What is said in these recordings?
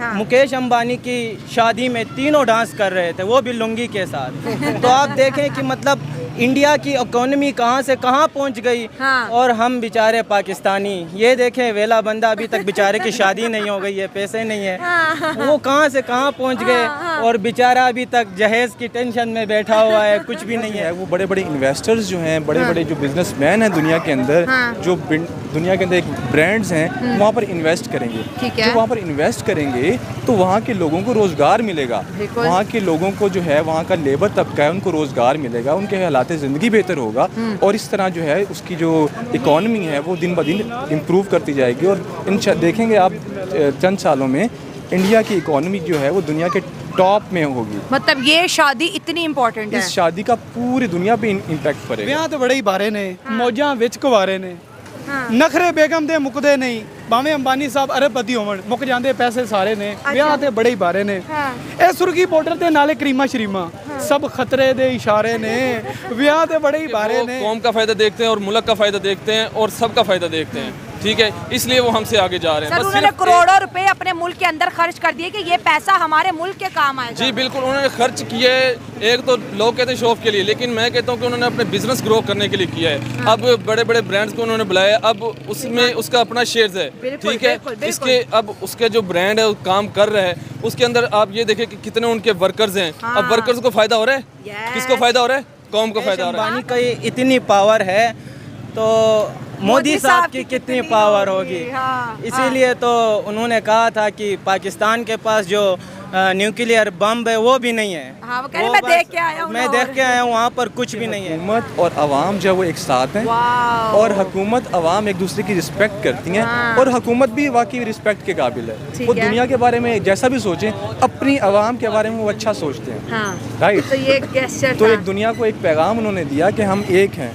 हाँ। मुकेश अंबानी की शादी में तीनों डांस कर रहे थे, वो भी लुंगी के साथ। तो आप देखें कि मतलब इंडिया की इकोनॉमी कहाँ से कहाँ पहुँच गई। हाँ। और हम बेचारे पाकिस्तानी ये देखें, वेला बंदा अभी तक बेचारे की शादी नहीं हो गई है, पैसे नहीं है। हाँ। वो कहाँ से कहाँ पहुँच गए। और बेचारा अभी तक जहेज की टेंशन में बैठा हुआ है, कुछ भी नहीं है। वो बड़े बड़े इन्वेस्टर्स जो हैं, बड़े बड़े जो बिजनेसमैन हैं दुनिया के अंदर, जो दुनिया के अंदर एक ब्रांड्स हैं, वहाँ पर इन्वेस्ट करेंगे। ठीक है। जब वहाँ पर इन्वेस्ट करेंगे तो वहाँ के लोगों को रोज़गार मिलेगा, वहाँ के लोगों को जो है, वहाँ का लेबर तबका है उनको रोज़गार मिलेगा, उनके हालात ज़िंदगी बेहतर होगा। और इस तरह जो है उसकी जो इकॉनमी है वो दिन ब दिन इम्प्रूव करती जाएगी। और देखेंगे आप चंद सालों में इंडिया की इकॉनमी जो है वो दुनिया के टॉप में होगी। मतलब ये शादी इतनी इम्पोर्टेंट है, इस शादी का पूरी दुनिया पे इम्पैक्ट पड़ेगा। ਵਿਆਹ ਤੇ ਬੜੇ ਹੀ ਬਾਰੇ ਨੇ, ਮੌਜਾਂ ਵਿੱਚ ਕੁਵਾਰੇ ਨੇ, ਨਖਰੇ ਬੇਗਮ ਦੇ ਮੁੱਕਦੇ ਨਹੀਂ, ਭਾਵੇਂ ਅੰਬਾਨੀ ਸਾਹਿਬ ਅਰਬਪਤੀ ਹੋਵਣ, ਮੁੱਕ ਜਾਂਦੇ ਪੈਸੇ ਸਾਰੇ ਨੇ। ਵਿਆਹ ਤੇ ਬੜੇ ਹੀ ਬਾਰੇ ਨੇ। ਇਹ ਸੁਰਗੀ ਬਾਰਡਰ ਤੇ ਨਾਲੇ ਕਰੀਮਾ ਸ਼ਰੀਮਾ सब खतरे दे इशारे ने। विआह ते बड़े ही बारे ने। कौम का फायदा देखते हैं और मुल्क का फायदा देखते हैं और सबका फायदा देखते हैं, ठीक है, इसलिए वो हमसे आगे जा रहे हैं। सर, उन्होंने करोड़ों रुपए अपने मुल्क के अंदर खर्च कर दिए कि ये पैसा हमारे मुल्क के काम आएगा। जी बिल्कुल, उन्होंने खर्च किए। एक तो लोग कहते हैं शो ऑफ के लिए, लेकिन मैं कहता हूँ कि उन्होंने अपने बिजनेस ग्रो करने के लिए किया है। अब बड़े बड़े ब्रांड्स को उन्होंने बुलाया, अब उसमें उसका अपना शेयर्स है, ठीक है। इसके अब उसके जो ब्रांड है काम कर रहा है, उसके अंदर आप ये देखें कि कितने उनके वर्कर्स हैं। अब वर्कर्स को फायदा हो रहा है, किसको फायदा हो रहा है? कौम को फायदा हो रहा है। अंबानी की इतनी पावर है तो मोदी साहब की कितनी पावर होगी। इसीलिए तो उन्होंने कहा था कि पाकिस्तान के पास जो न्यूक्लियर बम है वो भी नहीं है। हाँ, वो कह रहे मैं देख के आया हूँ, मैं देख के आया हूँ, वहाँ पर कुछ भी नहीं है। हुकूमत और अवाम जो है वो एक साथ हैं, और हुकूमत अवाम एक दूसरे की रिस्पेक्ट करती हैं। और हुकूमत भी वाकई रिस्पेक्ट के काबिल है। वो दुनिया के बारे में जैसा भी सोचें, अपनी अवाम के बारे में वो अच्छा सोचते हैं। राइट। तो ये गेस्चर तो एक दुनिया को एक पैगाम उन्होंने दिया कि हम एक हैं,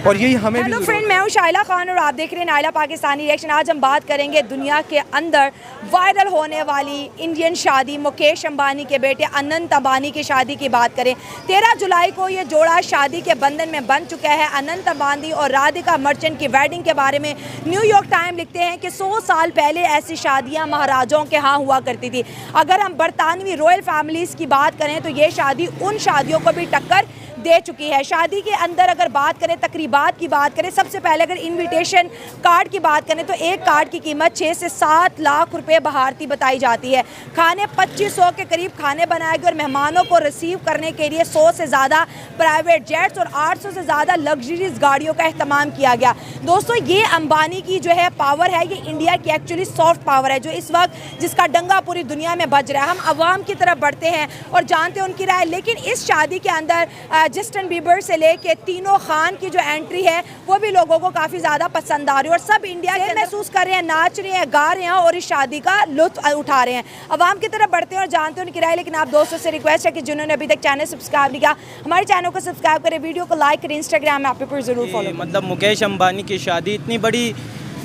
और यही हमें भी। हेलो फ्रेंड, मैं हूँ शाइला खान और आप देख रहे हैं नाइला पाकिस्तानी रिएक्शन। आज हम बात करेंगे दुनिया के अंदर वायरल होने वाली इंडियन शादी, मुकेश अंबानी के बेटे अनंत अंबानी की शादी की बात करें। 13 जुलाई को ये जोड़ा शादी के बंधन में बंध चुका है। अनंत अंबानी और राधिका मर्चेंट की वेडिंग के बारे में न्यूयॉर्क टाइम लिखते हैं कि 100 साल पहले ऐसी शादियाँ महाराजाओं के यहाँ हुआ करती थी। अगर हम बरतानवी रॉयल फैमिलीज़ की बात करें तो ये शादी उन शादियों को भी टक्कर दे चुकी है। शादी के अंदर अगर बात करें, तकरीबात की बात करें, सबसे पहले अगर इनविटेशन कार्ड की बात करें तो एक कार्ड की कीमत 6 से 7 लाख रुपए बहारती बताई जाती है। खाने 2500 के करीब खाने बनाए गए और मेहमानों को रिसीव करने के लिए 100 से ज़्यादा प्राइवेट जेट्स और 800 से ज़्यादा लग्जरीज गाड़ियों का अहतमाम किया गया। दोस्तों, ये अंबानी की जो है पावर है, ये इंडिया की एक्चुअली सॉफ्ट पावर है, जो इस वक्त जिसका डंगा पूरी दुनिया में बज रहा है। हम अवाम की तरफ बढ़ते हैं और जानते हैं उनकी राय, लेकिन इस शादी के अंदर जस्टिन बीबर से लेके तीनों खान की जो एंट्री है वो भी लोगों को काफ़ी ज़्यादा पसंद आ रही है और सब इंडिया के महसूस कर रहे हैं, नाच रहे हैं, गा रहे हैं और इस शादी का लुत्फ उठा रहे हैं। अवाम की तरफ बढ़ते हैं और जानते हैं उनकी राय, लेकिन आप दोस्तों से रिक्वेस्ट है कि जिन्होंने अभी तक चैनल सब्सक्राइब नहीं किया, हमारे चैनल को सब्सक्राइब करें, वीडियो को लाइक करें, इंस्टाग्राम में आप पे ज़रूर फॉलो। मतलब मुकेश अंबानी की शादी इतनी बड़ी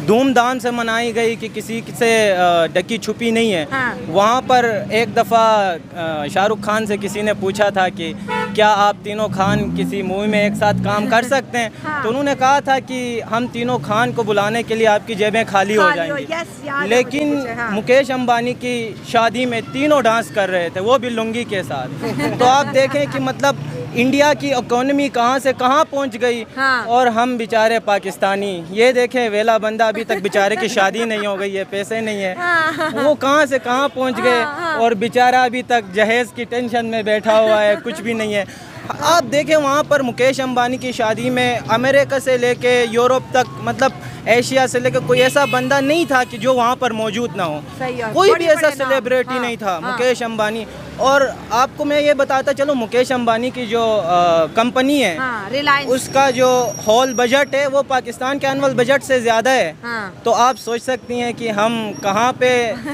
धूमधाम से मनाई गई कि किसी से डकी छुपी नहीं है। वहाँ पर एक दफ़ा शाहरुख खान से किसी ने पूछा था कि क्या आप तीनों खान किसी मूवी में एक साथ काम कर सकते हैं। तो उन्होंने कहा था कि हम तीनों खान को बुलाने के लिए आपकी जेबें खाली हो जाएंगी। लेकिन मुकेश अंबानी की शादी में तीनों डांस कर रहे थे, वो भी लुंगी के साथ। तो आप देखें कि मतलब इंडिया की इकोनॉमी कहाँ से कहाँ पहुँच गई। और हम बेचारे पाकिस्तानी ये देखें, वेला बंदा अभी तक बेचारे की शादी नहीं हो गई है, पैसे नहीं है, वो कहाँ से कहाँ पहुँच गए। और बेचारा अभी तक जहेज की टेंशन में बैठा हुआ है, कुछ भी नहीं है। आप देखें वहाँ पर मुकेश अंबानी की शादी में अमेरिका से लेके यूरोप तक, मतलब एशिया से लेकर कोई ऐसा बंदा नहीं था कि जो वहाँ पर मौजूद ना हो। कोई भी ऐसा सेलिब्रिटी नहीं था। मुकेश अंबानी। और आपको मैं ये बताता चलो, मुकेश अंबानी की जो कंपनी है, रिलायंस, उसका जो हॉल बजट है वो पाकिस्तान के एनुअल बजट से ज़्यादा है। तो आप सोच सकती हैं कि हम कहाँ पे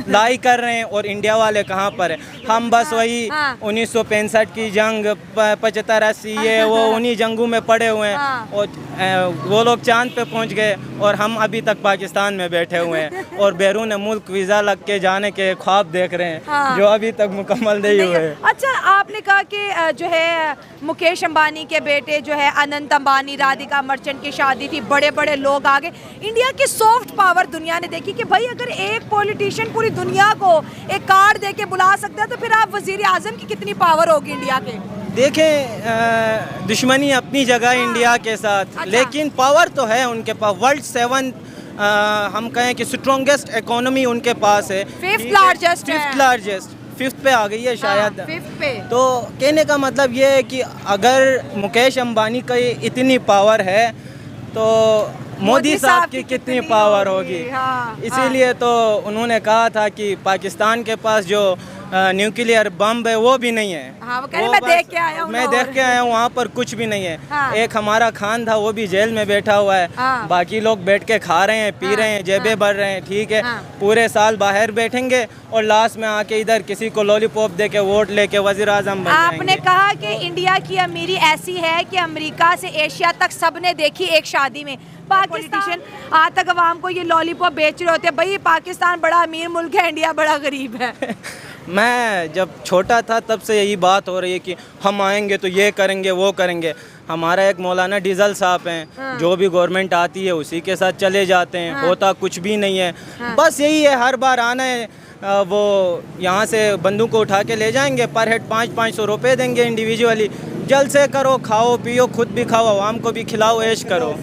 लाई कर रहे हैं और इंडिया वाले कहाँ पर है। हम बस वही 1965 की जंग, 75-80 ये वो उन्हीं जंगों में पड़े हुए हैं। और वो लोग चांद पे पहुँच गए और हम अभी तक पाकिस्तान में बैठे हुए हैं और बैरून मुल्क वीज़ा लग के जाने के ख्वाब देख रहे हैं, जो अभी तक मुकम्मल नहीं नहीं नहीं हुए। अच्छा, आपने कहा कि जो है मुकेश अंबानी के बेटे जो है अनंत अंबानी, राधिका मर्चेंट की शादी थी, बड़े बड़े लोग आ गए। इंडिया की सॉफ्ट पावर दुनिया ने देखी कि भाई अगर एक पॉलिटिशियन पूरी दुनिया को एक कार्ड दे के बुला सकता है तो फिर आप वजीर आजम की कितनी पावर होगी इंडिया के। देखें, दुश्मनी अपनी जगह इंडिया के साथ, अच्छा। लेकिन पावर तो है उनके पास। वर्ल्ड 7 हम कहें कि स्ट्रॉन्गेस्ट इकोनॉमी उनके पास है, Fifth largest है। फिफ्थ लार्जेस्ट, फिफ्थ पे आ गई है शायद। फिफ्थ पे। तो कहने का मतलब ये है कि अगर मुकेश अंबानी का इतनी पावर है तो मोदी साहब की कितनी पावर होगी। हाँ, इसीलिए तो उन्होंने कहा था कि पाकिस्तान के पास जो न्यूक्लियर बम है वो भी नहीं है। हाँ, वो कह रहे मैं देख के आया हूँ मैं देख के आया हूँ, वहाँ पर कुछ भी नहीं है। हाँ। एक हमारा खान था, वो भी जेल में बैठा हुआ है। हाँ। बाकी लोग बैठ के खा रहे हैं, पी रहे हैं, जेबें भर रहे हैं, ठीक है। हाँ। पूरे साल बाहर बैठेंगे और लास्ट में आके इधर किसी को लॉलीपॉप दे के वोट लेके वजीर आजम बन आपने जाएंगे। कहा कि इंडिया की अमीरी ऐसी है कि अमेरिका से एशिया तक सबने देखी एक शादी में। पाकिस्तान आज तक अवाम को ये लॉलीपॉप बेच रहे होते हैं, भाई पाकिस्तान बड़ा अमीर मुल्क है, इंडिया बड़ा गरीब है। मैं जब छोटा था तब से यही बात हो रही है कि हम आएंगे तो ये करेंगे वो करेंगे। हमारा एक मौलाना डीजल साहब हैं, जो भी गवर्नमेंट आती है उसी के साथ चले जाते हैं, होता कुछ भी नहीं है। बस यही है, हर बार आना है, वो यहाँ से बंदूक को उठा के ले जाएंगे, पर हेड 500-500 रुपये देंगे इंडिविजुअली। जल से करो, खाओ पियो, खुद भी खाओ, आवाम को भी खिलाओ, ऐश करो।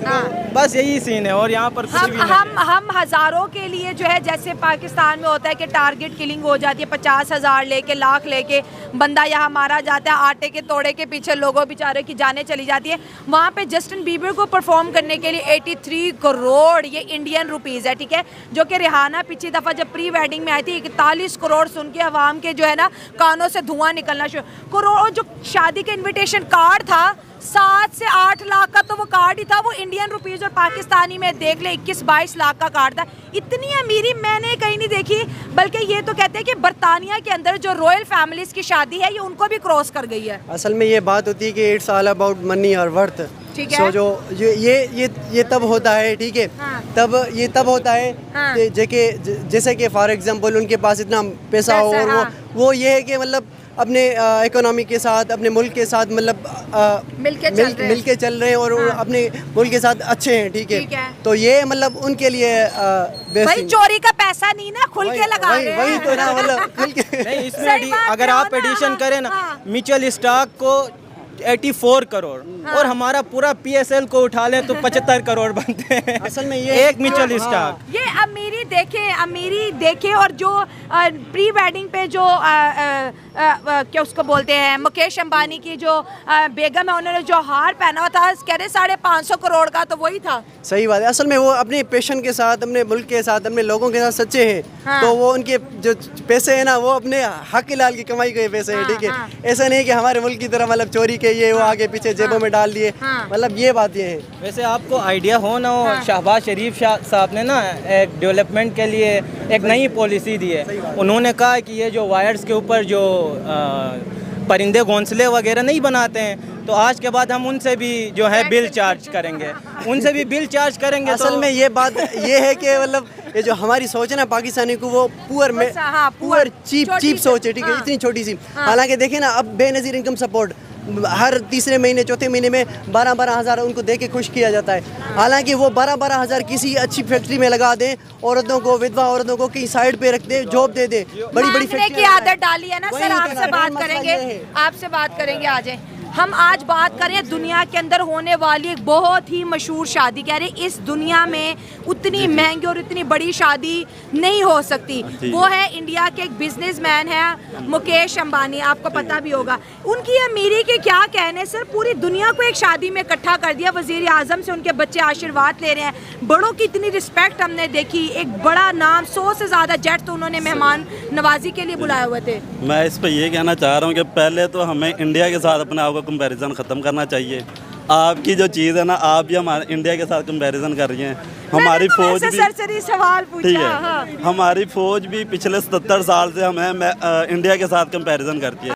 बस यही सीन है और यहाँ पर कुछ भी नहीं है। हम हज़ारों के लिए जो है, जैसे पाकिस्तान में होता है कि टारगेट किलिंग हो जाती है, 50,000 लेके, लाख लेके बंदा यहाँ मारा जाता है, आटे के तोड़े के पीछे लोगों बेचारे की जानें चली जाती है। वहाँ पे जस्टिन बीबर को परफॉर्म करने के लिए 83 करोड़ ये इंडियन रुपीज़ है, ठीक है, जो कि रिहाना पिछली दफ़ा जब प्री वेडिंग में आई थी 41 करोड़ सुन के अवाम के जो है ना कानों से धुआं निकलना शुरू। करोड़ जो शादी का इन्विटेशन कार्ड था 7 से 8 लाख का, तो वो कार्ड ही था, वो इंडियन रुपीस और पाकिस्तानी में देख ले 21-22 लाख का कार्ड था। इतनी अमीरी मैंने कहीं नहीं देखी। बल्कि ये तो कहते हैं कि बरतानिया के अंदर जो रॉयल फैमिलीज की शादी है ये उनको भी क्रॉस कर गई है। असल में ये बात होती है कि इट्स ऑल अबाउट मनी और वर्थ। ठीक है। सो जो ये तब होता है, ठीक है। हाँ। ये तब होता है हाँ। जैसे कि फॉर एग्जांपल उनके पास इतना पैसा हो और हाँ। वो ये है कि मतलब अपने इकोनॉमी के साथ, अपने मुल्क के साथ मतलब मिलके चल रहे हैं और हाँ। अपने मुल्क के साथ अच्छे हैं, ठीक ठीक है। है। तो ये मतलब उनके लिए भाई चोरी का पैसा नहीं ना, खुल के लगा रहे हैं। वही तो ना, मतलब खुल के नहीं, सही इसमें बात अगर है, आप ना, एडिशन हाँ, करें ना, हाँ। म्यूचुअल स्टॉक को 84 करोड़ और हमारा पूरा PSL को उठा लें तो 75 करोड़ बनते हैं असल में ये एक म्यूचुअल स्टॉक। ये अमीरी देखे और जो प्री वेडिंग पे जो क्या उसको बोलते हैं, मुकेश अंबानी की जो बेगम है, उन्होंने जो हार पहना हुआ था कह रहे 550 करोड़ का, तो वही था। सही बात है। असल में वो अपने पेशन के साथ, अपने मुल्क के साथ, अपने लोगों के साथ सच्चे हैं। हाँ। तो वो उनके जो पैसे हैं ना, वो अपने हक लाल की कमाई के पैसे हैं, हाँ, ठीक है। हाँ। ऐसा नहीं कि हमारे मुल्क की तरह मतलब चोरी के ये वो आगे पीछे जेबों में डाल दिए, हाँ। मतलब ये बात ये है। वैसे आपको आइडिया हो ना हो, शहबाज शरीफ साहब ने ना एक डेवलपमेंट के लिए एक नई पॉलिसी दी है। उन्होंने कहा कि ये जो वायर्स के ऊपर जो परिंदे घोंसले वगैरह नहीं बनाते हैं, तो आज के बाद हम उनसे भी जो है बिल चार्ज करेंगे, उनसे भी बिल चार्ज करेंगे। असल में ये बात ये है कि मतलब ये जो हमारी सोच है ना पाकिस्तानी को, वो पुअर चीप सोच है, ठीक है, इतनी छोटी सी। हालांकि देखें ना, अब बेनज़ीर इनकम सपोर्ट हर तीसरे महीने चौथे महीने में 12-12 हज़ार उनको दे के खुश किया जाता है। हालांकि वो 12-12 हज़ार किसी अच्छी फैक्ट्री में लगा दें, औरतों को, विधवा औरतों को कहीं साइड पे रख दे, जॉब दे दे, बड़ी फैक्ट्री की आदत डाली है ना सर। आपसे बात करेंगे आ जाए। हम आज बात करें दुनिया के अंदर होने वाली एक बहुत ही मशहूर शादी, कह रहे इस दुनिया में उतनी महंगी और इतनी बड़ी शादी नहीं हो सकती। वो है इंडिया के एक बिजनेसमैन है मुकेश अंबानी, आपको पता भी होगा। उनकी अमीरी के क्या कहने सर, पूरी दुनिया को एक शादी में इकट्ठा कर दिया। वजीर आजम से उनके बच्चे आशीर्वाद ले रहे हैं, बड़ों की इतनी रिस्पेक्ट हमने देखी, एक बड़ा नाम, 100 से ज़्यादा जेट तो उन्होंने मेहमान नवाजी के लिए बुलाए हुए थे। मैं इस पर ये कहना चाह रहा हूँ कि पहले तो हमें इंडिया के साथ अपने आप को कंपैरिजन ख़त्म करना चाहिए। आपकी जो चीज़ है ना, आप भी हमारे इंडिया के साथ कंपैरिजन कर रही हैं। हमारी फौज भी सरसरी सवाल पूछा, ठीक है, हाँ। हमारी फौज भी पिछले 77 साल से हमें इंडिया के साथ कंपैरिजन करती है।